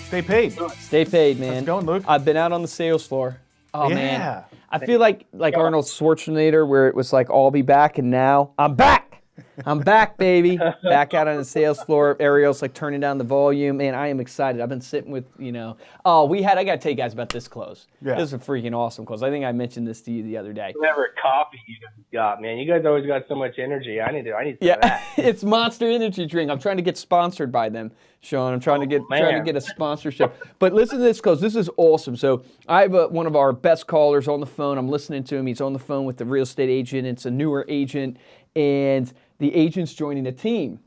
Stay paid. Stay paid, man. How's it going, Luke? I've been out on the sales floor. Oh, Yeah. man. I feel like Arnold Schwarzenegger, where it was like, I'll be back, and now I'm back. I'm back, baby. Back out on the sales floor. Ariel's like turning down the volume. Man, I am excited. I've been sitting with, I got to tell you guys about this close. Yeah. This is a freaking awesome close. I think I mentioned this to you the other day. Whatever coffee you guys got, man. You guys always got so much energy. I need some of that. It's Monster Energy drink. I'm trying to get sponsored by them, Sean. I'm trying to get a sponsorship. But listen to this close. This is awesome. So I have one of our best callers on the phone. I'm listening to him. He's on the phone with the real estate agent. It's a newer agent, and the agent's joining a team.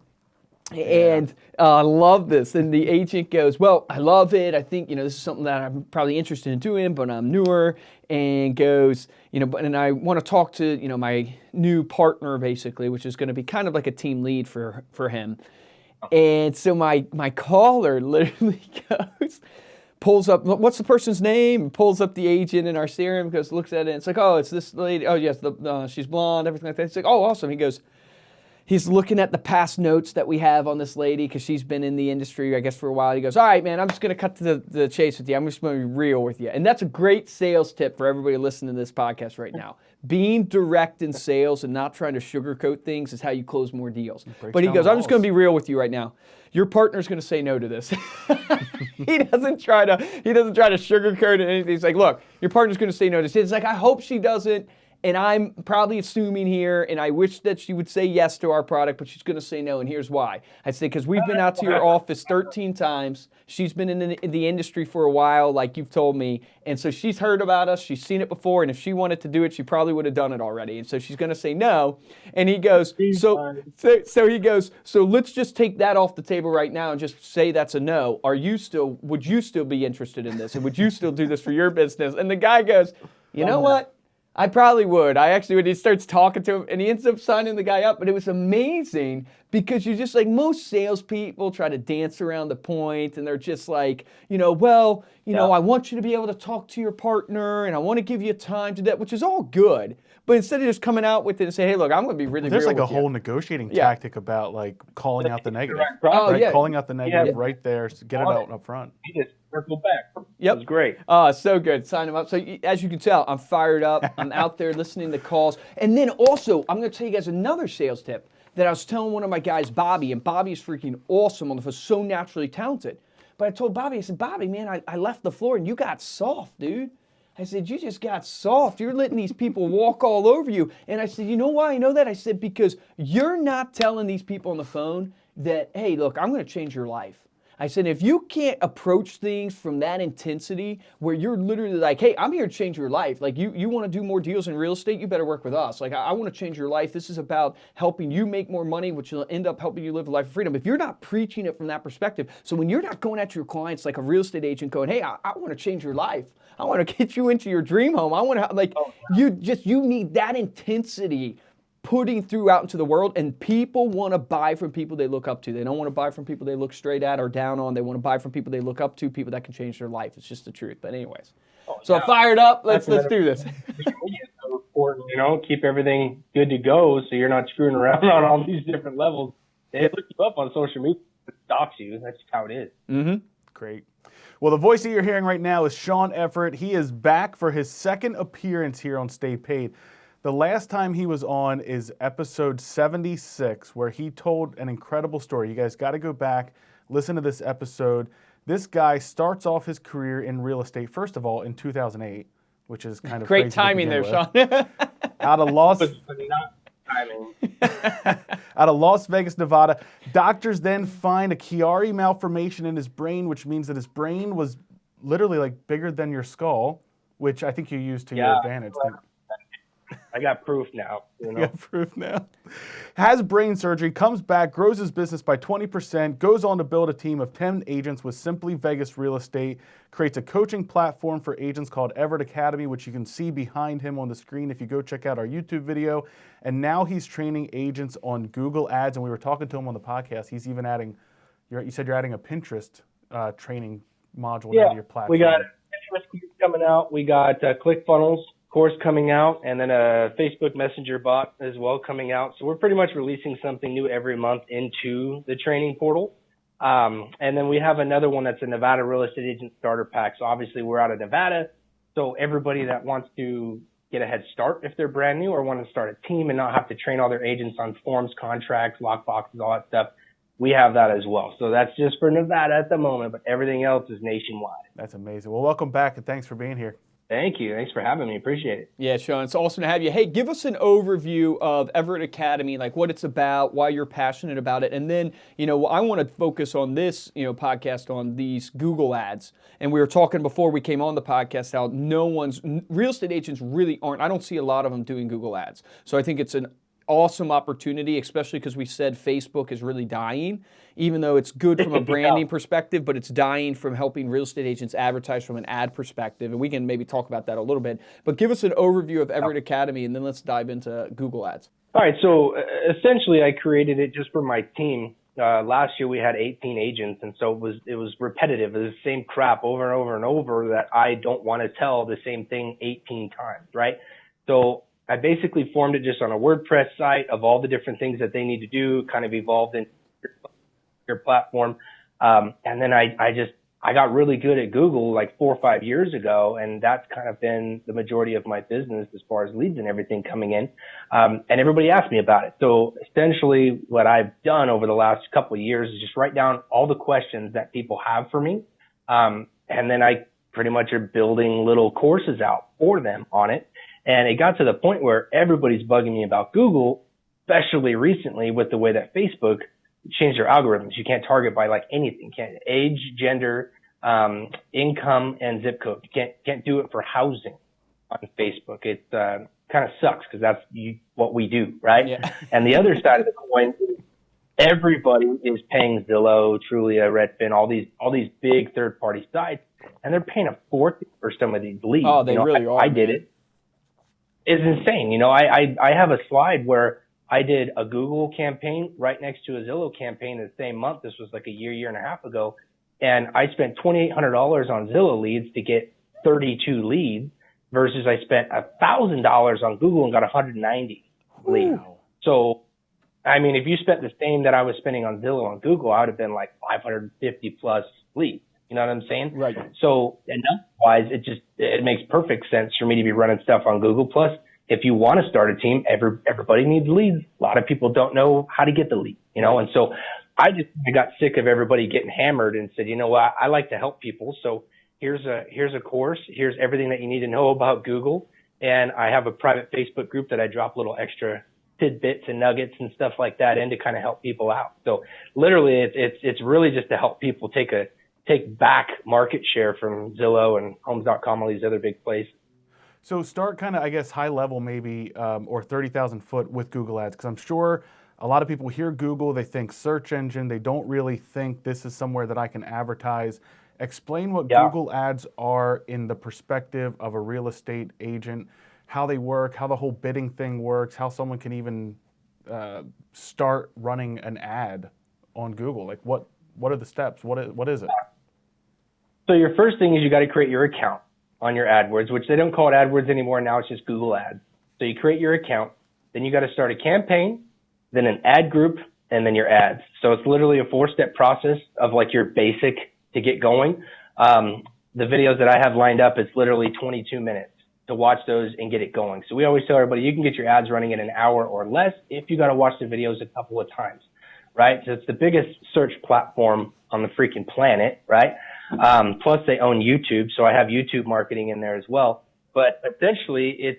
And I love this. And the agent goes, well, I love it. I think, this is something that I'm probably interested in doing, but I'm newer. And goes, and I want to talk to, my new partner, basically, which is going to be kind of like a team lead for him. And so my caller literally pulls up, what's the person's name? And pulls up the agent in our CRM, looks at it, and it's like, oh, it's this lady. Oh, yes, she's blonde, everything like that. It's like, oh, awesome. He's looking at the past notes that we have on this lady because she's been in the industry, I guess, for a while. He goes, all right, man, I'm just going to cut to the chase with you. I'm just going to be real with you. And that's a great sales tip for everybody listening to this podcast right now. Being direct in sales and not trying to sugarcoat things is how you close more deals. But he goes, I'm just going to be real with you right now. Your partner's going to say no to this. He doesn't try to sugarcoat it. Anything. He's like, look, your partner's going to say no to this. It's like, I hope she doesn't. And I'm probably assuming here, and I wish that she would say yes to our product, but she's going to say no, and here's why. I say, because we've been out to your office 13 times. She's been in the industry for a while, like you've told me, and so she's heard about us. She's seen it before, and if she wanted to do it, she probably would have done it already. And so she's going to say no. And he goes, so he goes, so let's just take that off the table right now and just say that's a no. Would you still be interested in this? And would you still do this for your business? And the guy goes, you know what? I probably would. When he starts talking to him, and he ends up signing the guy up, but it was amazing because you just like most salespeople try to dance around the point, and they're just like, I want you to be able to talk to your partner, and I want to give you time to that, which is all good. But instead of just coming out with it and say, hey, look, I'm going to be really real with you. There's like a whole negotiating tactic about like calling out the negative. Calling out the negative right there, so get it out up front. You just circle back. Yep. It was great. Oh, so good. Sign them up. So as you can tell, I'm fired up. I'm out there listening to calls. And then also, I'm going to tell you guys another sales tip that I was telling one of my guys, Bobby, and Bobby is freaking awesome on the phone, so naturally talented. But I told Bobby, I said, Bobby, man, I left the floor and you got soft, dude. I said, you just got soft. You're letting these people walk all over you. And I said, you know why I know that? I said, because you're not telling these people on the phone that, hey, look, I'm going to change your life. I said, if you can't approach things from that intensity where you're literally like, hey, I'm here to change your life. Like, you want to do more deals in real estate, you better work with us. Like, I want to change your life. This is about helping you make more money, which will end up helping you live a life of freedom. If you're not preaching it from that perspective, so when you're not going at your clients like a real estate agent going, hey, I want to change your life. I want to get you into your dream home. I want to, you need that intensity putting throughout into the world, and people want to buy from people they look up to. They don't want to buy from people they look straight at or down on. They want to buy from people they look up to, people that can change their life. It's just the truth. But anyways, I'm fired up. Let's do this. It's so important, keep everything good to go so you're not screwing around on all these different levels. They look you up on social media, it stalks you. That's just how it is. Mm-hmm. Great. Well, the voice that you're hearing right now is Sean Everett. He is back for his second appearance here on Stay Paid. The last time he was on is episode 76, where he told an incredible story. You guys got to go back, listen to this episode. This guy starts off his career in real estate, first of all, in 2008, which is kind of great timing there, Sean. Out of Las Vegas, Nevada. Doctors then find a Chiari malformation in his brain, which means that his brain was literally like bigger than your skull, which I think you used to your advantage. I got proof now. You got proof now. Has brain surgery, comes back, grows his business by 20%, goes on to build a team of 10 agents with Simply Vegas Real Estate, creates a coaching platform for agents called Everett Academy, which you can see behind him on the screen if you go check out our YouTube video. And now he's training agents on Google Ads, and we were talking to him on the podcast. He's even adding, you said you're adding a Pinterest training module now to your platform. We got Pinterest coming out. We got ClickFunnels course coming out, and then a Facebook Messenger bot as well coming out. So we're pretty much releasing something new every month into the training portal. And then we have another one that's a Nevada real estate agent starter pack. So obviously we're out of Nevada. So everybody that wants to get a head start if they're brand new or want to start a team and not have to train all their agents on forms, contracts, lockboxes, all that stuff, we have that as well. So that's just for Nevada at the moment, but everything else is nationwide. That's amazing. Well, welcome back, and thanks for being here. Thank you. Thanks for having me. Appreciate it. Yeah, Sean, it's awesome to have you. Hey, give us an overview of Everett Academy, like what it's about, why you're passionate about it. And then, I want to focus on this, podcast on these Google ads. And we were talking before we came on the podcast how real estate agents really aren't, I don't see a lot of them doing Google ads. So I think it's an awesome opportunity, especially because we said Facebook is really dying, even though it's good from a branding perspective, but it's dying from helping real estate agents advertise from an ad perspective. And we can maybe talk about that a little bit. But give us an overview of Everett Academy, and then let's dive into Google ads. All right. So essentially, I created it just for my team. Last year we had 18 agents, and so it was repetitive. It was the same crap over and over and over that I don't want to tell the same thing 18 times, right? So I basically formed it just on a WordPress site of all the different things that they need to do, kind of evolved in your platform. And then I got really good at Google like 4 or 5 years ago, and that's kind of been the majority of my business as far as leads and everything coming in. And everybody asked me about it. So essentially what I've done over the last couple of years is just write down all the questions that people have for me. And then I pretty much are building little courses out for them on it. And it got to the point where everybody's bugging me about Google, especially recently with the way that Facebook changed their algorithms. You can't target by like anything. You can't age, gender, income, and zip code. You can't do it for housing on Facebook. It kind of sucks because that's what we do, right? Yeah. And the other side of the coin, everybody is paying Zillow, Trulia, Redfin, all these big third-party sites, and they're paying a fortune for some of these leads. Oh, they really are. I did it. It's insane. I have a slide where I did a Google campaign right next to a Zillow campaign the same month. This was like a year and a half ago. And I spent $2,800 on Zillow leads to get 32 leads versus I spent $1,000 on Google and got 190 leads. Wow. So, I mean, if you spent the same that I was spending on Zillow on Google, I would have been like 550 plus leads. You know what I'm saying? Right. So, and wise, it makes perfect sense for me to be running stuff on Google. Plus, if you want to start a team, everybody needs leads. A lot of people don't know how to get the lead, and so I got sick of everybody getting hammered and said, I like to help people. So here's a course. Here's everything that you need to know about Google. And I have a private Facebook group that I drop little extra tidbits and nuggets and stuff like that in to kind of help people out. So literally it's really just to help people take back market share from Zillow and Homes.com, all these other big places. So start kind of, I guess, high level maybe, or 30,000 foot with Google ads, because I'm sure a lot of people hear Google, they think search engine, they don't really think this is somewhere that I can advertise. Explain what Google ads are in the perspective of a real estate agent, how they work, how the whole bidding thing works, how someone can even start running an ad on Google. Like what are the steps? What is it? So your first thing is you got to create your account on your AdWords, which they don't call it AdWords anymore. Now it's just Google Ads. So you create your account, then you got to start a campaign, then an ad group, and then your ads. So it's literally a 4-step process of like your basic to get going. The videos that I have lined up, it's literally 22 minutes to watch those and get it going. So we always tell everybody you can get your ads running in an hour or less if you got to watch the videos a couple of times, right? So it's the biggest search platform on the freaking planet, right? Plus they own YouTube, so I have YouTube marketing in there as well. But essentially,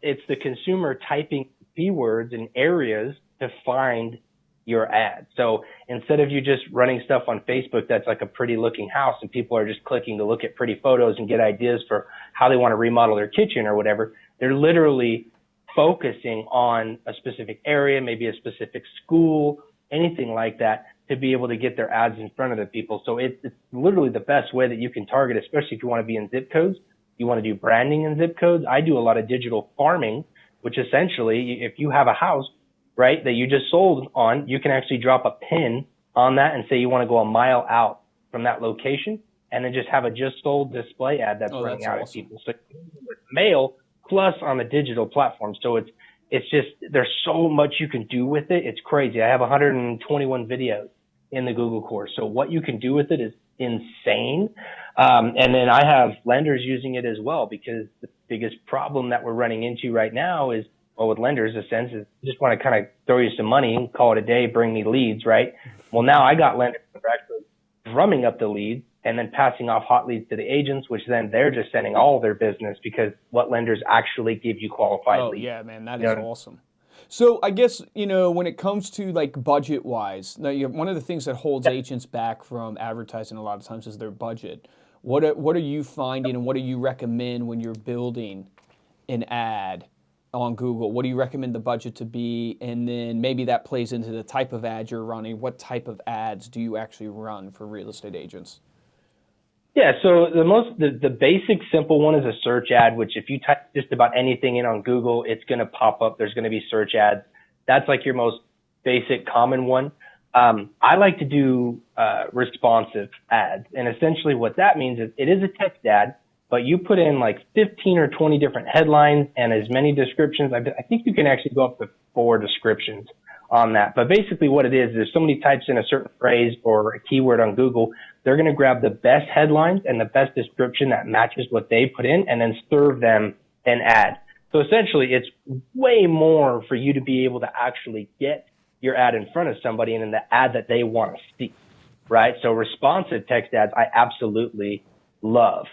it's the consumer typing keywords in areas to find your ad. So instead of you just running stuff on Facebook that's like a pretty looking house and people are just clicking to look at pretty photos and get ideas for how they want to remodel their kitchen or whatever, they're literally focusing on a specific area, maybe a specific school, anything like that, to be able to get their ads in front of the people. So it's literally the best way that you can target, especially if you want to be in zip codes. You want to do branding in zip codes. I do a lot of digital farming, which essentially, if you have a house, right, that you just sold on, you can actually drop a pin on that and say you want to go a mile out from that location and then just have a just sold display ad that's running out at people. So mail plus on the digital platform. So it's just, there's so much you can do with it. It's crazy. I have 121 videos in the Google course. So what you can do with it is insane. And then I have lenders using it as well, because the biggest problem that we're running into right now is, well, with lenders, the sense is you just want to kind of throw you some money and call it a day, bring me leads, right? Well, now I got lenders that are actually drumming up the leads and then passing off hot leads to the agents, which then they're just sending all their business, because what lenders actually give you qualified leads. Oh, yeah, man, that is awesome. So I guess, when it comes to like budget wise, now one of the things that holds agents back from advertising a lot of times is their budget. What are you finding, and what do you recommend when you're building an ad on Google? What do you recommend the budget to be? And then maybe that plays into the type of ad you're running. What type of ads do you actually run for real estate agents? Yeah, so the basic simple one is a search ad, which if you type just about anything in on Google, it's going to pop up. There's going to be search ads. That's like your most basic common one. I like to do responsive ads. And essentially what that means is it is a text ad, but you put in like 15 or 20 different headlines and as many descriptions. I think you can actually go up to 4 descriptions on that. But basically what it is somebody types in a certain phrase or a keyword on Google, they're going to grab the best headlines and the best description that matches what they put in and then serve them an ad. So essentially it's way more for you to be able to actually get your ad in front of somebody and in the ad that they want to see, right? So responsive text ads, I absolutely love.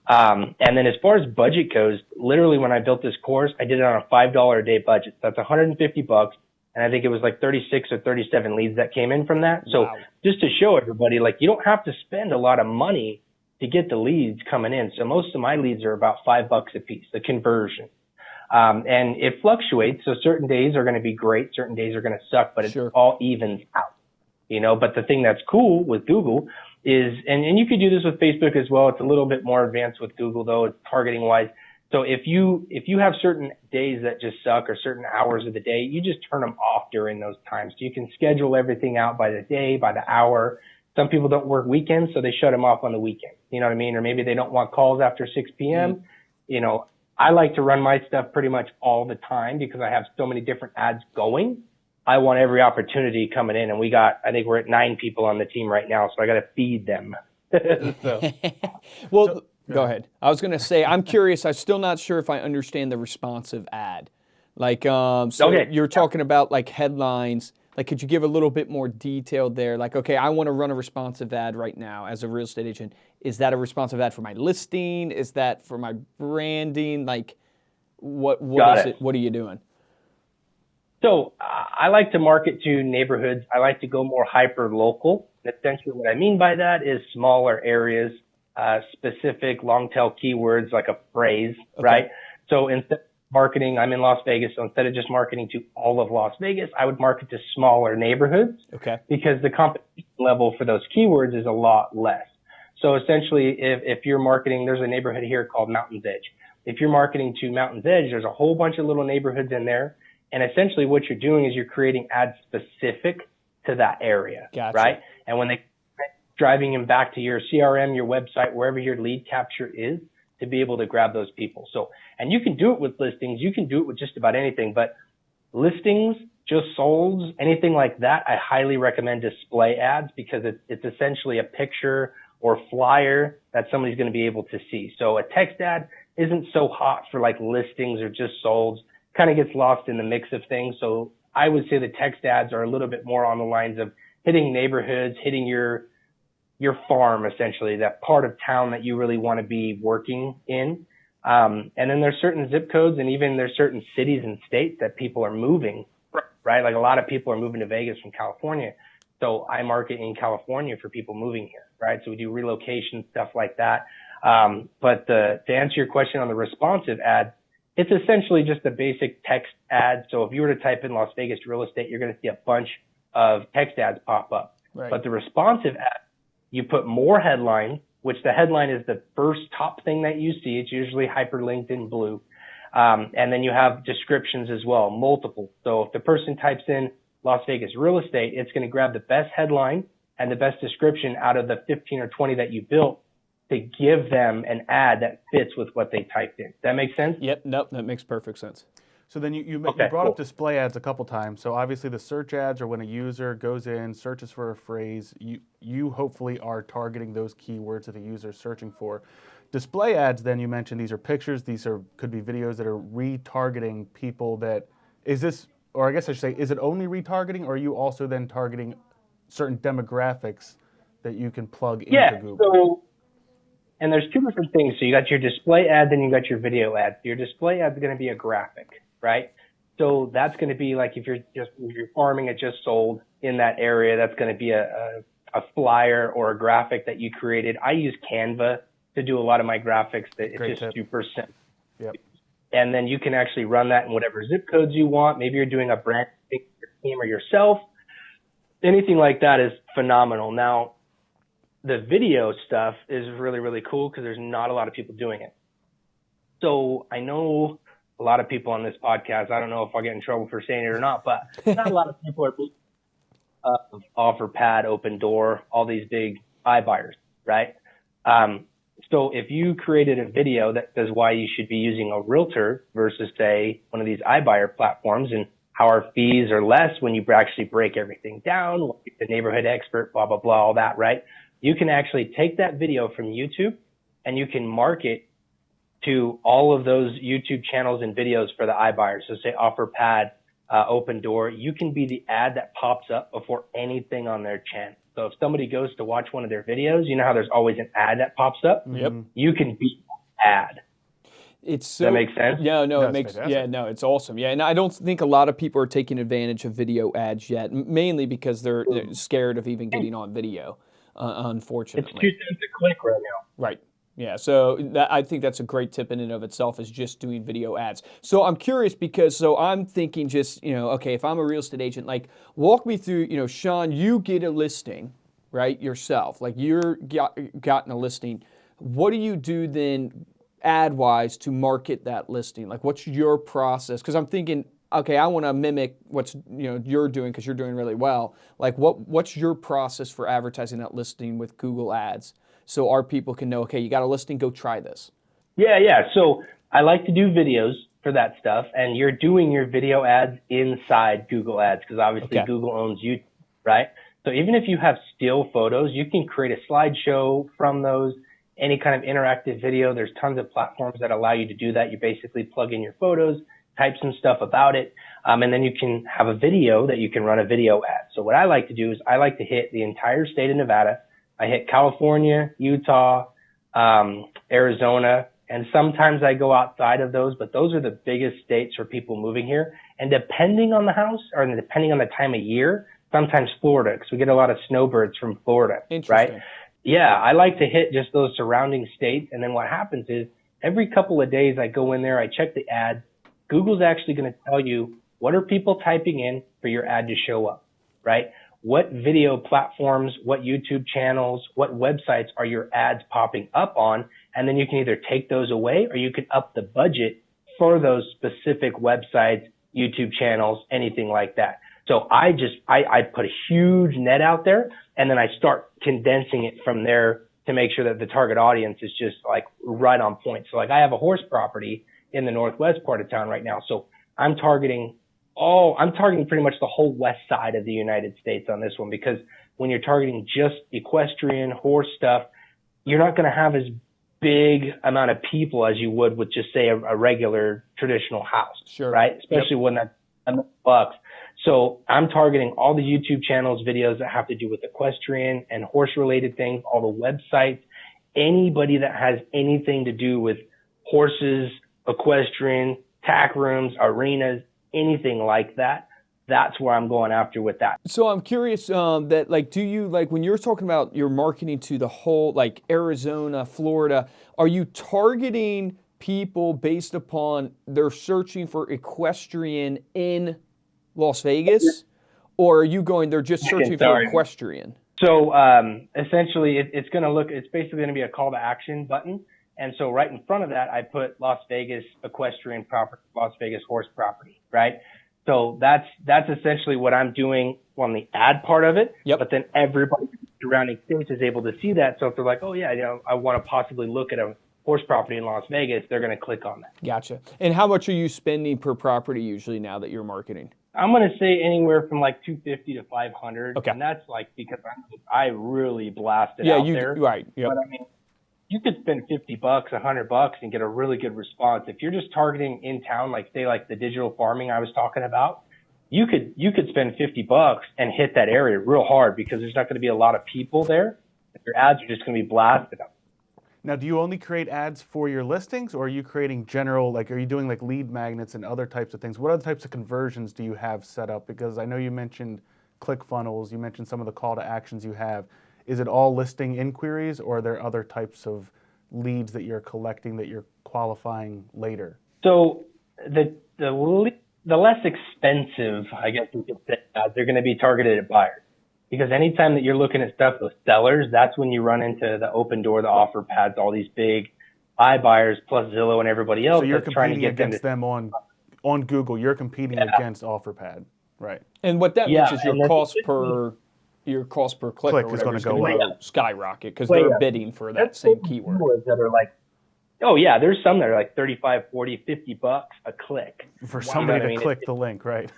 And then as far as budget goes, literally when I built this course, I did it on a $5 a day budget. That's $150. And I think it was like 36 or 37 leads that came in from that. So just to show everybody, like you don't have to spend a lot of money to get the leads coming in. So most of my leads are about $5 a piece, the conversion. And it fluctuates. So certain days are going to be great. Certain days are going to suck, but it all evens out, but the thing that's cool with Google is, and you could do this with Facebook as well. It's a little bit more advanced with Google though, it's targeting wise. So if you have certain days that just suck or certain hours of the day, you just turn them off during those times. So you can schedule everything out by the day, by the hour. Some people don't work weekends, so they shut them off on the weekend. You know what I mean? Or maybe they don't want calls after 6 p.m. I like to run my stuff pretty much all the time because I have so many different ads going. I want every opportunity coming in, and I think we're at 9 people on the team right now, so I got to feed them. Well, go ahead. I was going to say, I'm curious. I'm still not sure if I understand the responsive ad. Like, you're talking about like headlines. Like, could you give a little bit more detail there? Like, okay, I want to run a responsive ad right now as a real estate agent. Is that a responsive ad for my listing? Is that for my branding? Like, what is it? What are you doing? So I like to market to neighborhoods. I like to go more hyper local. Essentially, what I mean by that is smaller areas, specific long tail keywords like a phrase, right? So instead of marketing, I'm in Las Vegas, so instead of just marketing to all of Las Vegas, I would market to smaller neighborhoods because the competition level for those keywords is a lot less. So essentially, if you're marketing, there's a neighborhood here called Mountain's Edge. If you're marketing to Mountain's Edge, there's a whole bunch of little neighborhoods in there. And essentially what you're doing is you're creating ads specific to that area, right? And when they driving them back to your CRM, your website, wherever your lead capture is, to be able to grab those people. So, and you can do it with listings. You can do it with just about anything, but listings, just solds, anything like that, I highly recommend display ads because it's essentially a picture or flyer that somebody's going to be able to see. So a text ad isn't so hot for like listings or just solds, kind of gets lost in the mix of things. So I would say the text ads are a little bit more on the lines of hitting neighborhoods, hitting your farm, essentially, that part of town that you really want to be working in. And then there's certain zip codes and even there's certain cities and states that people are moving, right? Like a lot of people are moving to Vegas from California. So I market in California for people moving here, right? So we do relocation, stuff like that. But to answer your question on the responsive ad, it's essentially just a basic text ad. So if you were to type in Las Vegas real estate, you're going to see a bunch of text ads pop up. Right. But the responsive ad, you put more headline, which the headline is the first top thing that you see. It's usually hyperlinked in blue. And then you have descriptions as well, multiple. So if the person types in Las Vegas real estate, it's going to grab the best headline and the best description out of the 15 or 20 that you built to give them an ad that fits with what they typed in. That make sense? Yep. Nope. That makes perfect sense. So then you Okay, brought cool. up display ads a couple times. So obviously the search ads are when a user goes in, searches for a phrase. You hopefully are targeting those keywords that the user is searching for. Display ads, then you mentioned these are pictures. These could be videos that are retargeting people that, or I guess I should say, is it only retargeting, or are you also then targeting certain demographics that you can plug into Google? So, and there's two different things. So you got your display ad, then you got your video ad. Your display ad is going to be a graphic, right? So that's going to be like if you're farming it just sold in that area, that's going to be a flyer or a graphic that you created. I use Canva to do a lot of my graphics. It's just super simple. Yep. And then you can actually run that in whatever zip codes you want. Maybe you're doing a brand for your team or yourself. Anything like that is phenomenal. Now, the video stuff is really, really cool because there's not a lot of people doing it. So I know a lot of people on this podcast, I don't know if I'll get in trouble for saying it or not, but not a lot of people are OfferPad, Open Door, all these big iBuyers, right? So if you created a video that says why you should be using a realtor versus, say, one of these iBuyer platforms and how our fees are less when you actually break everything down, like the neighborhood expert, blah, blah, blah, all that, right? You can actually take that video from YouTube and you can market to all of those YouTube channels and videos for the iBuyers. So say OfferPad, Open Door, you can be the ad that pops up before anything on their channel. So if somebody goes to watch one of their videos, you know how there's always an ad that pops up? Yep. You can be that ad. Does that make sense? Yeah, no, That's it makes. fantastic. Yeah, no, it's awesome. Yeah, and I don't think a lot of people are taking advantage of video ads yet, mainly because they're scared of even getting on video. Unfortunately, it's 2 cents a click right now. Right. Yeah. So I think that's a great tip in and of itself, is just doing video ads. So I'm curious because I'm thinking just okay, if I'm a real estate agent, like walk me through. Sean, you get a listing, right, yourself. Like you're gotten a listing. What do you do then? Ad-wise to market that listing? Like what's your process? Because I'm thinking, okay, I want to mimic what's you're doing because you're doing really well. Like what's your process for advertising that listing with Google Ads so our people can know, okay, you got a listing, go try this? Yeah. So I like to do videos for that stuff, and you're doing your video ads inside Google Ads because obviously Google owns YouTube, right? So even if you have still photos, you can create a slideshow from those. Any kind of interactive video, there's tons of platforms that allow you to do that. You basically plug in your photos, type some stuff about it, and then you can have a video that you can run a video ad. So what I like to do is I like to hit the entire state of Nevada. I hit California, Utah, Arizona, and sometimes I go outside of those, but those are the biggest states for people moving here. And depending on the house or depending on the time of year, sometimes Florida, because we get a lot of snowbirds from Florida, right? Yeah, I like to hit just those surrounding states. And then what happens is every couple of days I go in there, I check the ad. Google's actually going to tell you what are people typing in for your ad to show up, right? What video platforms, what YouTube channels, what websites are your ads popping up on? And then you can either take those away or you can up the budget for those specific websites, YouTube channels, anything like that. So I put a huge net out there and then I start condensing it from there to make sure that the target audience is just like right on point. So like I have a horse property in the northwest part of town right now. So I'm targeting pretty much the whole west side of the United States on this one, because when you're targeting just equestrian horse stuff, you're not going to have as big amount of people as you would with just say a regular traditional house, right? Especially when that's $1,000,000. So I'm targeting all the YouTube channels, videos that have to do with equestrian and horse related things, all the websites, anybody that has anything to do with horses, equestrian, tack rooms, arenas, anything like that. That's where I'm going after with that. So I'm curious that like, do you like when you're talking about your marketing to the whole like Arizona, Florida, are you targeting people based upon they're searching for equestrian in Las Vegas, or are you going, they're just searching for equestrian? So essentially it's basically going to be a call to action button. And so right in front of that, I put Las Vegas equestrian property, Las Vegas horse property, right? So that's essentially what I'm doing on the ad part of it. But then everybody surrounding states is able to see that. So if they're like, oh yeah, I want to possibly look at a horse property in Las Vegas, they're going to click on that. Gotcha. And how much are you spending per property usually now that you're marketing? I'm going to say anywhere from like 250 to 500. Okay. And that's like because I really blasted out there. Right. Yep. But I mean, you could spend $50, $100 and get a really good response. If you're just targeting in town, like say like the digital farming I was talking about, you could spend $50 and hit that area real hard because there's not going to be a lot of people there. Your ads are just going to be blasted up. Now, do you only create ads for your listings, or are you creating general, like, are you doing like lead magnets and other types of things? What other types of conversions do you have set up? Because I know you mentioned ClickFunnels, you mentioned some of the call to actions you have. Is it all listing inquiries, or are there other types of leads that you're collecting that you're qualifying later? So the less expensive, I guess you could say, they're going to be targeted at buyers. Because anytime that you're looking at stuff with sellers, that's when you run into the open door, the offer pads, all these big iBuyers plus Zillow and everybody else. So you're trying to competing get against them on Google. You're competing against OfferPad, right? And what that means is your cost per click is going to go up, skyrocket because they're bidding for that same keyword. That are like, oh yeah, there's some that are like 35, 40, $50 a click for somebody to click the link, right?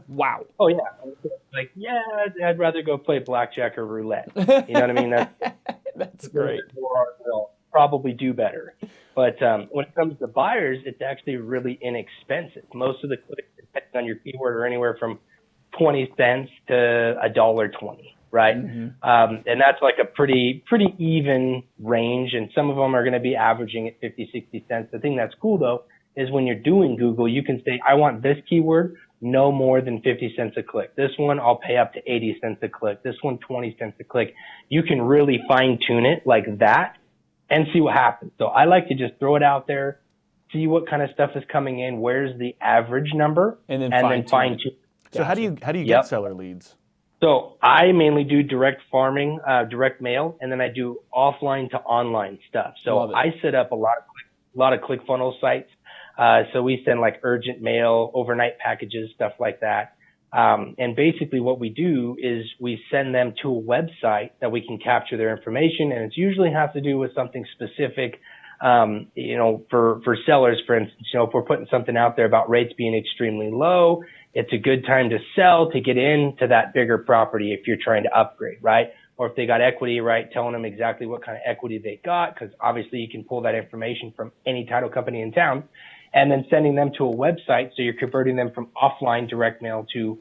Wow. Oh yeah, like yeah, I'd rather go play blackjack or roulette. You know what I mean? That's great. They'll probably do better. But when it comes to buyers, it's actually really inexpensive. Most of the clicks, depending on your keyword, are anywhere from 20 cents to $1.20, right? Mm-hmm. And that's like a pretty even range. And some of them are going to be averaging at 50, 60 cents. The thing that's cool though is when you're doing Google, you can say, I want this keyword no more than 50 cents a click. This one, I'll pay up to 80 cents a click. This one, 20 cents a click. You can really fine tune it like that and see what happens. So I like to just throw it out there, see what kind of stuff is coming in, where's the average number, and then fine tune. So how do you get seller leads? So I mainly do direct farming, direct mail, and then I do offline to online stuff. So I set up a lot of ClickFunnels sites. So we send like urgent mail, overnight packages, stuff like that. And basically what we do is we send them to a website that we can capture their information. And it usually has to do with something specific, for sellers, for instance, if we're putting something out there about rates being extremely low, it's a good time to sell to get into that bigger property if you're trying to upgrade, right? Or if they got equity, right, telling them exactly what kind of equity they got, because obviously you can pull that information from any title company in town, and then sending them to a website. So you're converting them from offline direct mail to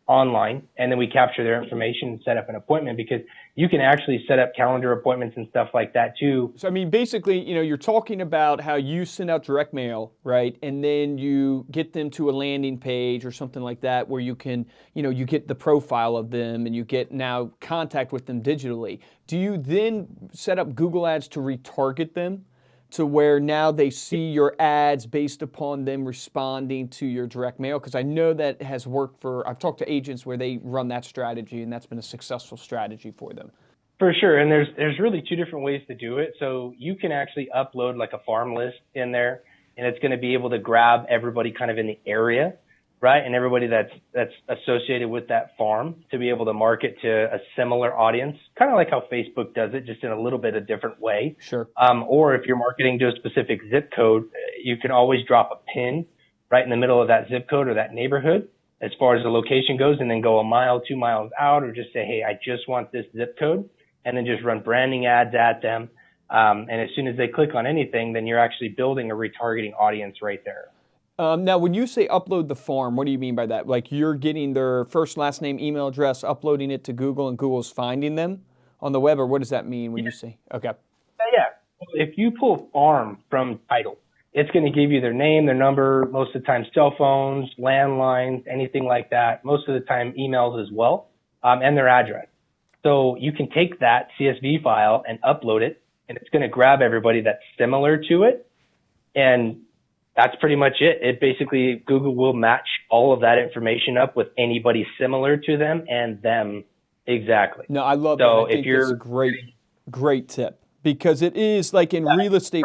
online, and then we capture their information and set up an appointment, because you can actually set up calendar appointments and stuff like that too. So I mean, basically, you're talking about how you send out direct mail, right? And then you get them to a landing page or something like that where you can, you get the profile of them and you get now contact with them digitally. Do you then set up Google ads to retarget them to where now they see your ads based upon them responding to your direct mail? Because I know that has worked I've talked to agents where they run that strategy, and that's been a successful strategy for them. For sure. And there's really two different ways to do it. So you can actually upload like a farm list in there, and it's going to be able to grab everybody kind of in the area, right? And everybody that's associated with that farm to be able to market to a similar audience, kind of like how Facebook does it, just in a little bit of different way. Sure. Or if you're marketing to a specific zip code, you can always drop a pin right in the middle of that zip code or that neighborhood as far as the location goes, and then go a mile, 2 miles out, or just say, hey, I just want this zip code, and then just run branding ads at them. And as soon as they click on anything, then you're actually building a retargeting audience right there. Now, when you say upload the farm, what do you mean by that? Like you're getting their first, last name, email address, uploading it to Google, and Google's finding them on the web, or what does that mean when you say, okay? Yeah. If you pull farm from title, it's going to give you their name, their number, most of the time cell phones, landlines, anything like that. Most of the time emails as well, and their address. So you can take that CSV file and upload it, and it's going to grab everybody that's similar to it. And that's pretty much it. It basically, Google will match all of that information up with anybody similar to them and them exactly. No, I love that. I think it's a great tip, because it is like in real estate.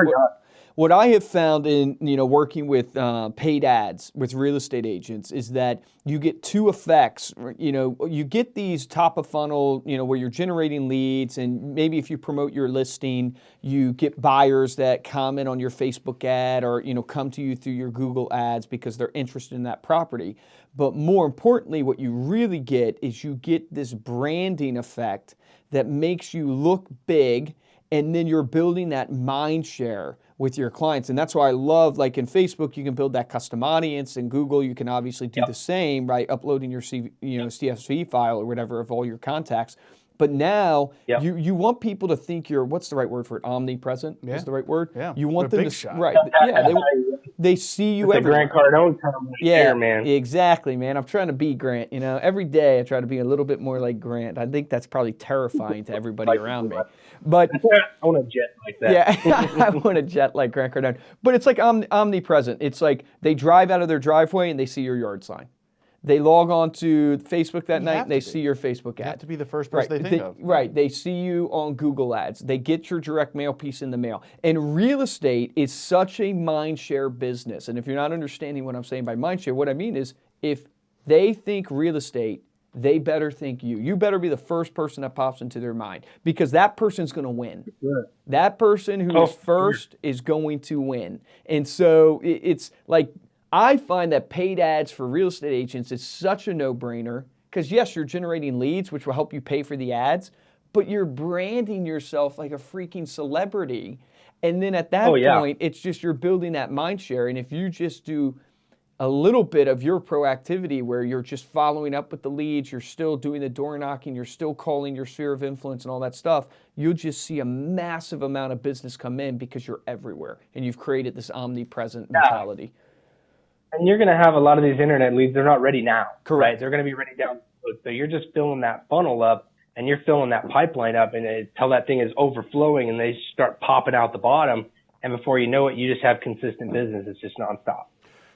what I have found in working with paid ads with real estate agents is that you get two effects. You get these top of funnel, where you're generating leads, and maybe if you promote your listing, you get buyers that comment on your Facebook ad or come to you through your Google ads because they're interested in that property. But more importantly, what you really get is you get this branding effect that makes you look big, and then you're building that mind share with your clients. And that's why I love, like in Facebook, you can build that custom audience. In Google, you can obviously do the same, right? Uploading your CSV file or whatever of all your contacts. But now you want people to think you're, what's the right word for it? Omnipresent is the right word? Yeah. You want them to, shot. right. Yeah. They see you everywhere. Grant Cardone term here, man. Exactly, man. I'm trying to be Grant. Every day I try to be a little bit more like Grant. I think that's probably terrifying to everybody around me. But I want a jet like that. Yeah, I want a jet like Grant Cardone. But it's like omnipresent. It's like they drive out of their driveway and they see your yard sign. They log on to Facebook that night and they see your Facebook ad. You have to be the first person they think of. Right. They see you on Google ads. They get your direct mail piece in the mail. And real estate is such a mind share business. And if you're not understanding what I'm saying by mind share, what I mean is if they think real estate, they better think you. You better be the first person that pops into their mind because that person's going to win. Sure. That person who is first is going to win. And so it's like, I find that paid ads for real estate agents is such a no-brainer because, yes, you're generating leads, which will help you pay for the ads, but you're branding yourself like a freaking celebrity. And then at that point, it's just you're building that mind share. And if you just do a little bit of your proactivity where you're just following up with the leads, you're still doing the door knocking, you're still calling your sphere of influence and all that stuff, you'll just see a massive amount of business come in because you're everywhere and you've created this omnipresent mentality. And you're going to have a lot of these internet leads. They're not ready now. Correct. Right? They're going to be ready down the road. So you're just filling that funnel up and you're filling that pipeline up until that thing is overflowing and they start popping out the bottom. And before you know it, you just have consistent business. It's just nonstop.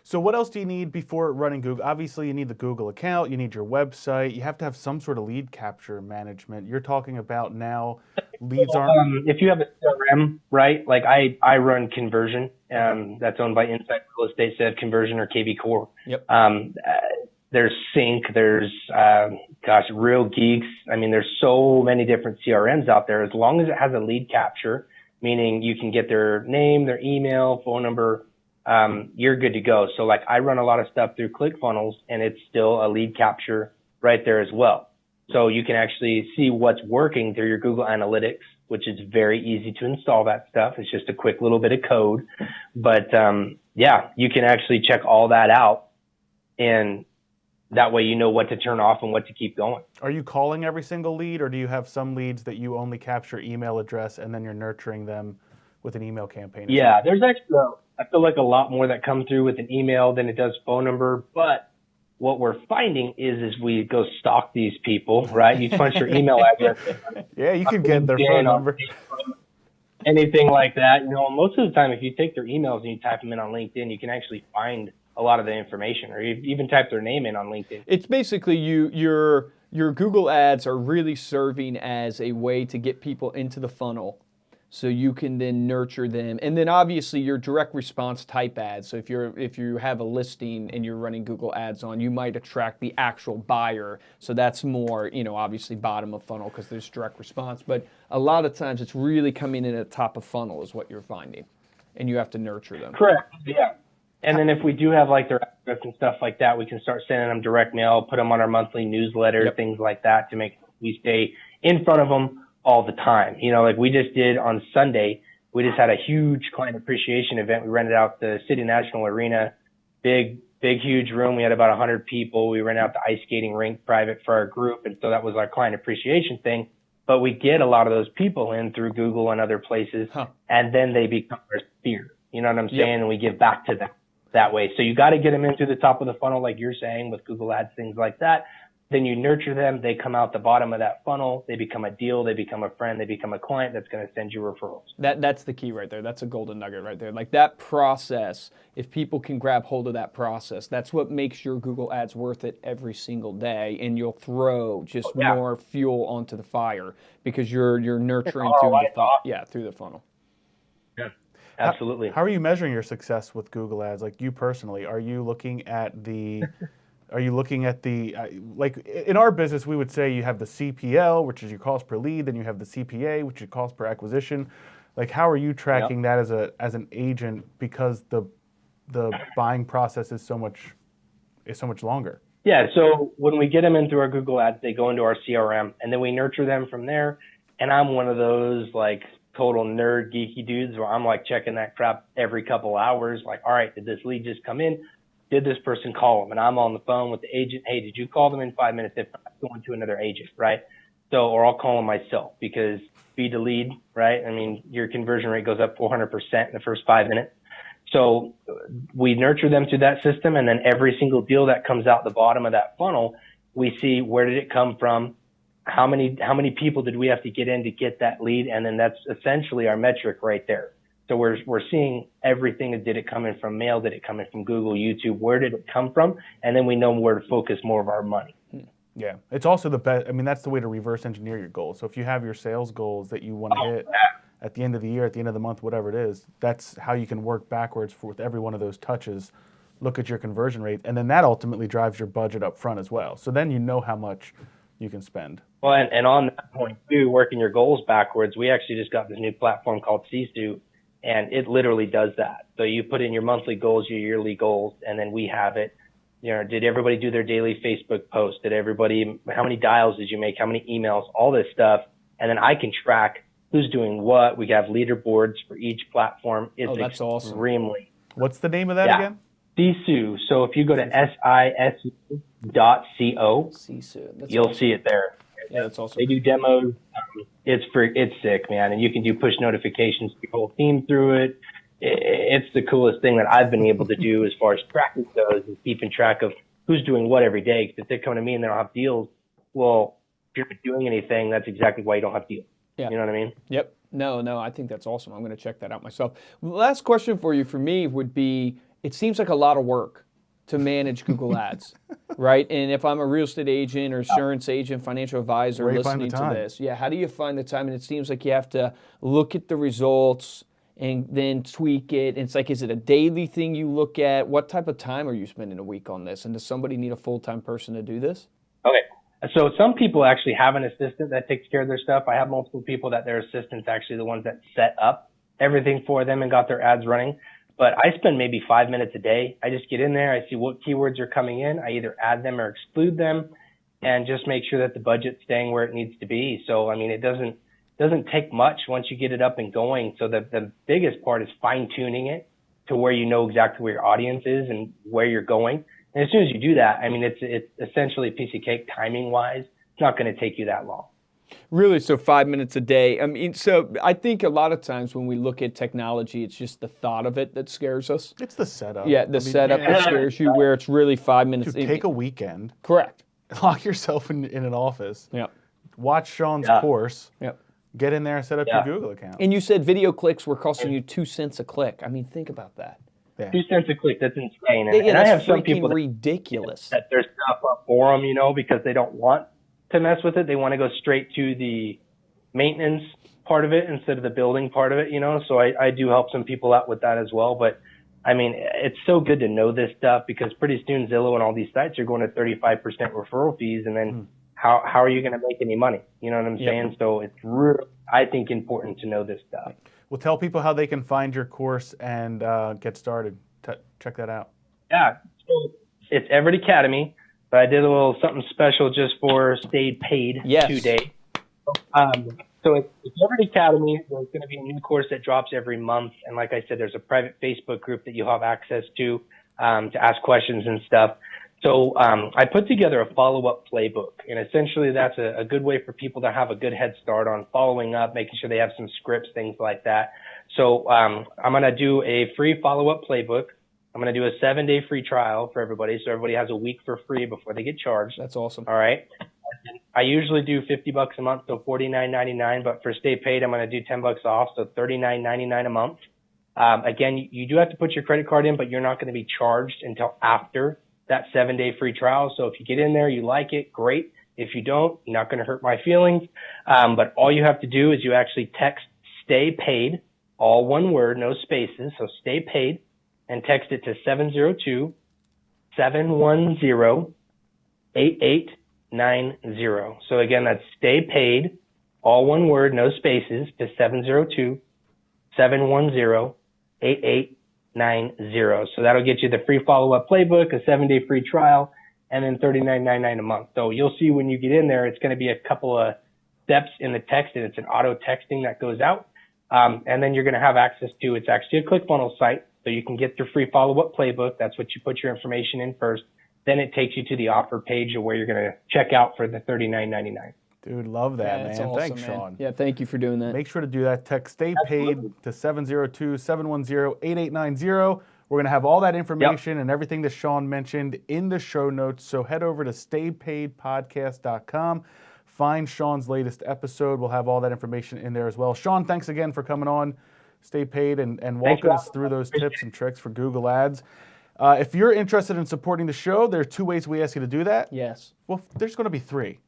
So what else do you need before running Google? Obviously, you need the Google account. You need your website. You have to have some sort of lead capture management. You're talking about now leads aren't... if you have a CRM, right, like I run Conversion. That's owned by Insight Real Estate, so Conversion or KV Core. Yep. There's Sync. There's, Real Geeks. I mean, there's so many different CRMs out there. As long as it has a lead capture, meaning you can get their name, their email, phone number, you're good to go. So like I run a lot of stuff through ClickFunnels and it's still a lead capture right there as well. So you can actually see what's working through your Google Analytics, which is very easy to install that stuff. It's just a quick little bit of code. But you can actually check all that out. And that way you know what to turn off and what to keep going. Are you calling every single lead or do you have some leads that you only capture email address and then you're nurturing them with an email campaign? Yeah, there's actually, I feel like a lot more that come through with an email than it does phone number. But what we're finding is we go stalk these people, right? You punch your email address. Yeah, you could get their phone number. Anything like that. Most of the time, if you take their emails and you type them in on LinkedIn, you can actually find a lot of the information, or you even type their name in on LinkedIn. It's basically your Google ads are really serving as a way to get people into the funnel so you can then nurture them. And then obviously your direct response type ads. So if you have a listing and you're running Google ads on, you might attract the actual buyer. So that's more, obviously bottom of funnel because there's direct response. But a lot of times it's really coming in at top of funnel is what you're finding. And you have to nurture them. Correct, yeah. And then if we do have like their address and stuff like that, we can start sending them direct mail, put them on our monthly newsletter, things like that to make we stay in front of them all the time. Like we just did on Sunday, we just had a huge client appreciation event. We rented out the City National Arena, big, huge room. We had about 100 people. We rented out the ice skating rink private for our group. And so that was our client appreciation thing. But we get a lot of those people in through Google and other places, and then they become our sphere. You know what I'm saying? And we give back to them that way. So you got to get them in through the top of the funnel, like you're saying, with Google Ads, things like that. Then you nurture them. They come out the bottom of that funnel. They become a deal. They become a friend. They become a client that's going to send you referrals. That's the key right there. That's a golden nugget right there. Like that process, if people can grab hold of that process, that's what makes your Google Ads worth it every single day. And you'll throw just more fuel onto the fire because you're nurturing through the funnel. Yeah, through the funnel. Yeah. Absolutely. How are you measuring your success with Google Ads? Like you personally, are you looking at the like in our business, we would say you have the CPL, which is your cost per lead, then you have the CPA, which is your cost per acquisition. Like, how are you tracking that as an agent, because the buying process is so much longer? Yeah, so when we get them in through our Google Ads, they go into our CRM, and then we nurture them from there. And I'm one of those like total nerd geeky dudes where I'm like checking that crap every couple hours. Like, all right, did this lead just come in? Did this person call them? And I'm on the phone with the agent. Hey, did you call them in 5 minutes? If not, I'm going to another agent, right? So, or I'll call them myself, because feed the lead, right? I mean, your conversion rate goes up 400% in the first 5 minutes. So we nurture them through that system, and then every single deal that comes out the bottom of that funnel, we see where did it come from, how many people did we have to get in to get that lead, and then that's essentially our metric right there. So we're seeing everything. Did it come in from mail? Did it come in from Google, YouTube? Where did it come from? And then we know where to focus more of our money. Yeah, it's also the best. I mean, that's the way to reverse engineer your goals. So if you have your sales goals that you want to hit at the end of the year, at the end of the month, whatever it is, that's how you can work backwards with every one of those touches. Look at your conversion rate, and then that ultimately drives your budget up front as well. So then you know how much you can spend. Well, and on that point too, working your goals backwards, we actually just got this new platform called Sisu, and it literally does that. So you put in your monthly goals, your yearly goals, and then we have it. You know, did everybody do their daily Facebook post? How many dials did you make? How many emails? All this stuff. And then I can track who's doing what. We have leaderboards for each platform. It's that's extremely. awesome. What's the name of that again? Sisu. So if you go to sisu.co, you'll see it there. Yeah, that's awesome. They do demos. It's sick, man. And you can do push notifications to your whole team through it. It's the coolest thing that I've been able to do as far as tracking goes, and keeping track of who's doing what every day. Because if they come to me and they don't have deals, well, if you're not doing anything, that's exactly why you don't have deals. Yeah. You know what I mean? Yep. No, I think that's awesome. I'm going to check that out myself. Last question for me would be, it seems like a lot of work to manage Google Ads, right? And if I'm a real estate agent or insurance agent, financial advisor listening to this, how do you find the time? And it seems like you have to look at the results and then tweak it. And it's like, is it a daily thing you look at? What type of time are you spending a week on this? And does somebody need a full-time person to do this? Okay. So some people actually have an assistant that takes care of their stuff. I have multiple people that their assistants actually the ones that set up everything for them and got their ads running. But I spend maybe 5 minutes a day. I just get in there. I see what keywords are coming in. I either add them or exclude them, and just make sure that the budget's staying where it needs to be. So, I mean, it doesn't take much once you get it up and going. So the biggest part is fine tuning it to where you know exactly where your audience is and where you're going. And as soon as you do that, I mean, it's essentially a piece of cake timing wise. It's not going to take you that long. Really? So 5 minutes a day. I mean, so I think a lot of times when we look at technology, it's just the thought of it that scares us. It's the setup. Yeah, setup that scares you, where it's really 5 minutes. Dude, take a weekend. Correct. Lock yourself in an office. Yep. Watch Sean's course. Yep. Get in there and set up your Google account. And you said video clicks were costing you 2 cents a click. I mean, think about that. Yeah. 2 cents a click. That's insane. And I have some people ridiculous. That their stuff up for them, because they don't want to mess with it. They want to go straight to the maintenance part of it instead of the building part of it, So I do help some people out with that as well. But I mean, it's so good to know this stuff, because pretty soon Zillow and all these sites are going to 35% referral fees, and then how are you going to make any money? You know what I'm saying? So it's really, I think, important to know this stuff. Well, tell people how they can find your course and get started. Check that out. Yeah, so it's Everett Academy, but I did a little something special just for staypaid today. So it's Everett Academy. There's going to be a new course that drops every month. And like I said, there's a private Facebook group that you'll have access to ask questions and stuff. So I put together a follow-up playbook. And essentially that's a good way for people to have a good head start on following up, making sure they have some scripts, things like that. So I'm going to do a free follow-up playbook. I'm going to do a 7-day free trial for everybody. So everybody has a week for free before they get charged. That's awesome. All right. I usually do $50 a month, so $49.99. But for stay paid, I'm going to do $10 off, so $39.99 a month. Again, you do have to put your credit card in, but you're not going to be charged until after that 7-day free trial. So if you get in there, you like it, great. If you don't, you're not going to hurt my feelings. But all you have to do is you actually text stay paid, all one word, no spaces. So stay paid, and text it to 702-710-8890. So again, that's stay paid, all one word, no spaces, to 702-710-8890. So that'll get you the free follow-up playbook, a 7-day free trial, and then $39.99 a month. So you'll see when you get in there, it's going to be a couple of steps in the text, and it's an auto texting that goes out. And then you're going to have access to, it's actually a ClickFunnels site, so you can get your free follow-up playbook. That's what you put your information in first. Then it takes you to the offer page of where you're going to check out for the $39.99. Dude, love that, man. Awesome, Thanks, man. Sean. Yeah, thank you for doing that. Make sure to do that. Text Stay Paid to 702-710-8890. We're going to have all that information and everything that Sean mentioned in the show notes. So head over to staypaidpodcast.com. Find Sean's latest episode. We'll have all that information in there as well. Sean, thanks again for coming on Stay Paid and walking us through those tips and tricks for Google Ads. If you're interested in supporting the show, there are 2 ways we ask you to do that. Yes. Well, there's going to be 3.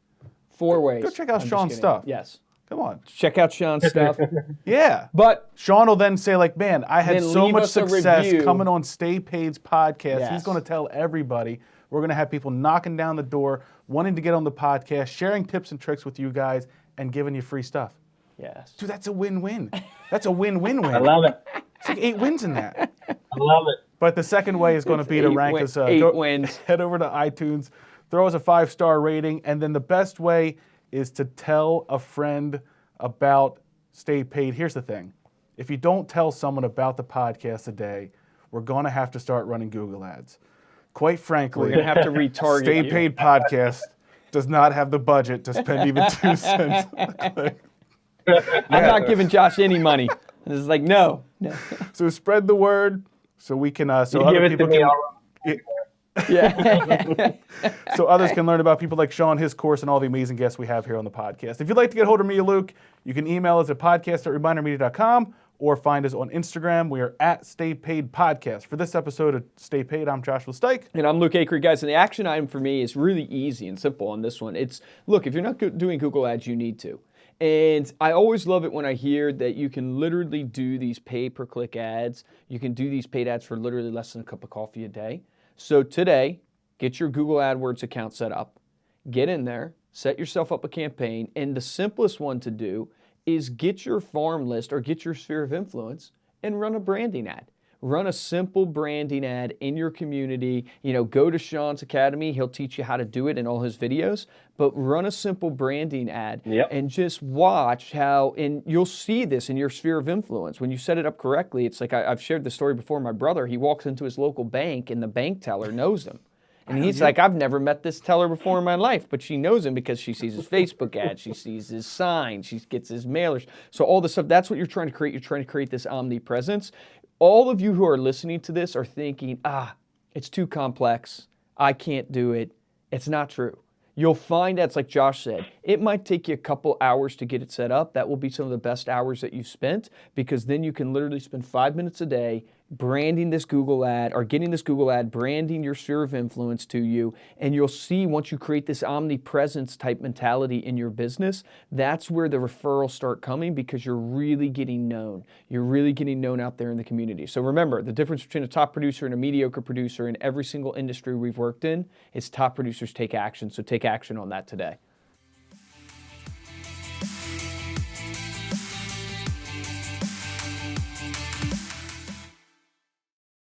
4 ways. Go check out Sean's stuff. Yes. Come on. Check out Sean's stuff. Yeah. But Sean will then say, like, man, I had then so leave much us a success review. coming on Stay Paid's podcast. Yes. He's going to tell everybody. We're going to have people knocking down the door, wanting to get on the podcast, sharing tips and tricks with you guys, and giving you free stuff. yes. Dude, that's a win-win. That's a win-win-win. I love it. It's like 8 wins in that. I love it. But the second way is going to be to rank us. 8 wins. Head over to iTunes, throw us a 5-star rating, and then the best way is to tell a friend about Stay Paid. Here's the thing. If you don't tell someone about the podcast today, we're going to have to start running Google Ads. Quite frankly, We're going to have to retarget Stay you. Paid Podcast does not have the budget to spend even 2 cents. I'm not giving Josh any money. This is like, no. So spread the word so we can, so You other give it to people me, can. I'll Yeah. So others can learn about people like Sean, his course, and all the amazing guests we have here on the podcast. If you'd like to get a hold of me, Luke, you can email us at podcast@remindermedia.com or find us on Instagram. We are at Stay Paid Podcast. For this episode of Stay Paid, I'm Joshua Stike. And I'm Luke Acree, guys. And the action item for me is really easy and simple on this one. It's, look, if you're not doing Google Ads, you need to. And I always love it when I hear that you can literally do these pay-per-click ads. You can do these paid ads for literally less than a cup of coffee a day. So today, get your Google AdWords account set up. Get in there, set yourself up a campaign, and the simplest one to do is get your farm list or get your sphere of influence and run a branding ad. Run a simple branding ad in your community. You know, go to Sean's Academy. He'll teach you how to do it in all his videos. But run a simple branding ad and just watch how, and you'll see this in your sphere of influence. When you set it up correctly, it's like I've shared the story before. My brother, he walks into his local bank and the bank teller knows him. And he's like, I've never met this teller before in my life, but she knows him because she sees his Facebook ad, she sees his sign, she gets his mailers. So all this stuff, that's what you're trying to create. You're trying to create this omnipresence. All of you who are listening to this are thinking, it's too complex. I can't do it. It's not true. You'll find that's like Josh said, it might take you a couple hours to get it set up. That will be some of the best hours that you've spent because then you can literally spend 5 minutes a day branding this Google ad or getting this Google ad, branding your sphere of influence to you. And you'll see once you create this omnipresence type mentality in your business, that's where the referrals start coming because you're really getting known. You're really getting known out there in the community. So remember, the difference between a top producer and a mediocre producer in every single industry we've worked in is top producers take action. So take action on that today.